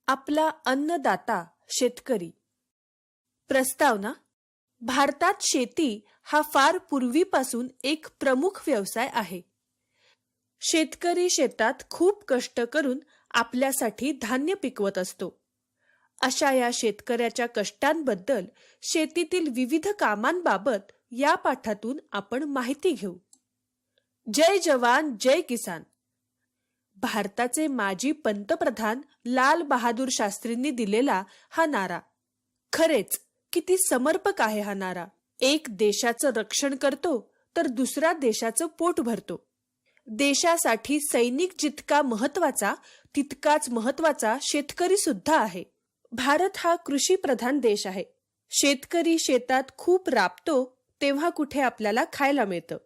आपला अन्नदाता शेतकरी. प्रस्तावना. भारतात शेती हा फार पूर्वीपासून एक प्रमुख व्यवसाय आहे. शेतकरी शेतात खूप कष्ट करून आपल्यासाठी धान्य पिकवत असतो. अशा या शेतकऱ्याच्या कष्टांबद्दल, शेतीतील विविध कामांबाबत या पाठातून आपण माहिती घेऊ. जय जवान जय किसान. भारताचे माजी पंतप्रधान लाल बहादूर शास्त्रींनी दिलेला हा नारा. खरेच किती समर्पक आहे हा नारा. एक देशाचं रक्षण करतो तर दुसऱ्या देशाचं पोट भरतो. देशासाठी सैनिक जितका महत्वाचा तितकाच महत्वाचा शेतकरी सुद्धा आहे. भारत हा कृषी प्रधान देश आहे. शेतकरी शेतात खूप राबतो तेव्हा कुठे आपल्याला खायला मिळतं.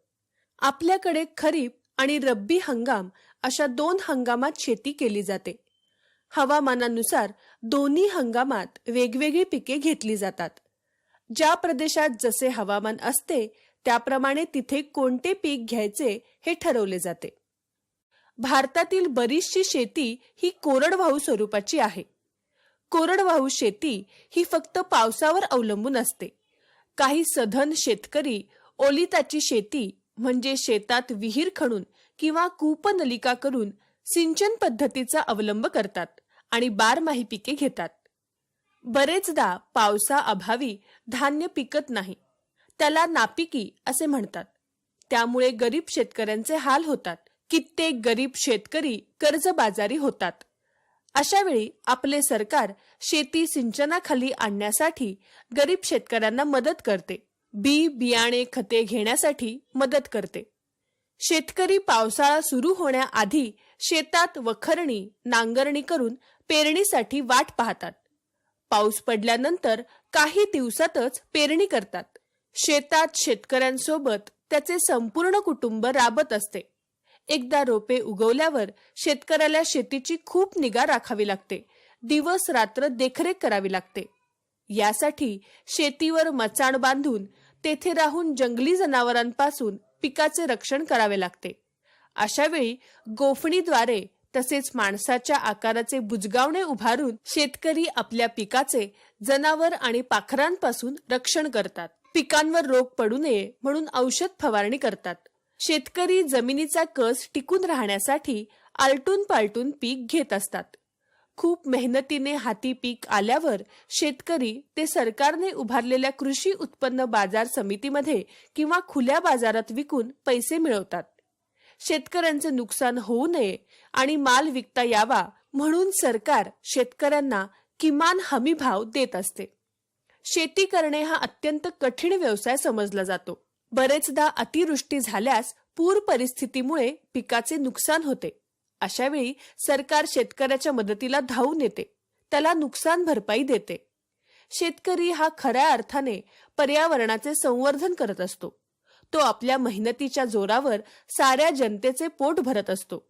आपल्याकडे खरीप आणि रब्बी हंगाम अशा 2 हंगामात शेती केली जाते. हवामानानुसार दोन्ही हंगामात वेगवेगळी पिके घेतली जातात. ज्या प्रदेशात जसे हवामान असते त्याप्रमाणे तिथे कोणते पीक घ्यायचे हे ठरवले जाते. भारतातील बरीचशी शेती ही कोरडवाहू स्वरूपाची आहे. कोरडवाहू शेती ही फक्त पावसावर अवलंबून असते. काही सधन शेतकरी ओलिताची शेती म्हणजे शेतात विहीर खणून किंवा कूपनलिका करून सिंचन पद्धतीचा अवलंब करतात आणि बारमाही पिके घेतात. बरेचदा पावसाअभावी धान्य पिकत नाही. त्याला नापिकी असे म्हणतात. त्यामुळे गरीब शेतकऱ्यांचे हाल होतात. कित्येक गरीब शेतकरी कर्जबाजारी होतात. अशा वेळी आपले सरकार शेती सिंचनाखाली आणण्यासाठी गरीब शेतकऱ्यांना मदत करते. बियाणे खते घेण्यासाठी मदत करते. शेतकरी पावसाळा सुरू होण्याआधी शेतात वखरणी नांगरणी करून पेरणीसाठी वाट पाहतात. पाऊस पडल्यानंतर काही दिवसातच पेरणी करतात. शेतात शेतकऱ्यांसोबत त्याचे संपूर्ण कुटुंब राबत असते. एकदा रोपे उगवल्यावर शेतकऱ्याला शेतीची खूप निगा राखावी लागते. दिवस रात्र देखरेख करावी लागते. यासाठी शेतीवर मचाण बांधून तेथे राहून जंगली जनावरांपासून पिकाचे रक्षण करावे लागते. अशा वेळी गोफणीद्वारे तसेच माणसाच्या आकाराचे बुजगावणे उभारून शेतकरी आपल्या पिकाचे जनावर आणि पाखरांपासून रक्षण करतात. पिकांवर रोग पडू नये म्हणून औषध फवारणी करतात. शेतकरी जमिनीचा कस टिकून राहण्यासाठी आलटून पालटून पीक घेत असतात. खूप मेहनतीने हाती पीक आल्यावर शेतकरी ते सरकारने उभारलेल्या कृषी उत्पन्न बाजार समितीमध्ये किंवा खुल्या बाजारात विकून पैसे मिळवतात. शेतकऱ्यांचे नुकसान होऊ नये आणि माल विकता यावा म्हणून सरकार शेतकऱ्यांना किमान हमी भाव देत असते. शेती करणे हा अत्यंत कठीण व्यवसाय समजला जातो. बरेचदा अतिवृष्टी झाल्यास पूर परिस्थितीमुळे पिकाचे नुकसान होते. अशा वेळी सरकार शेतकऱ्याच्या मदतीला धावून येते. त्याला नुकसान भरपाई देते. शेतकरी हा खऱ्या अर्थाने पर्यावरणाचे संवर्धन करत असतो. तो आपल्या मेहनतीच्या जोरावर साऱ्या जनतेचे पोट भरत असतो.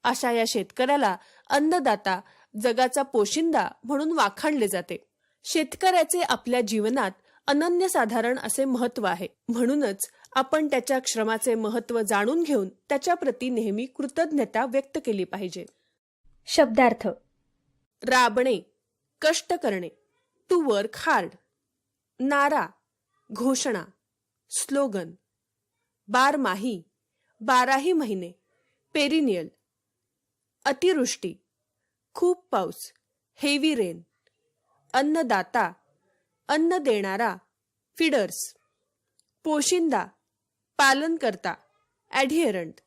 अशा या शेतकऱ्याला अन्नदाता, जगाचा पोशिंदा म्हणून वाखाणले जाते. शेतकऱ्याचे आपल्या जीवनात अनन्यसाधारण असे महत्त्व आहे. म्हणूनच आपण त्याच्या श्रमाचे महत्त्व जाणून घेऊन त्याच्या प्रती नेहमी कृतज्ञता व्यक्त केली पाहिजे. शब्दार्थ. राबणे, कष्ट करणे, टू वर्क हार्ड. नारा, घोषणा, स्लोगन. बारमाही, 12ही महिने, पेरिनियल. अतिवृष्टी, खूप पाऊस, हेवी रेन. अन्नदाता, अन्न देणारा, फीडर्स. पोशिंदा, पालनकर्ता, ॲढिअरंट.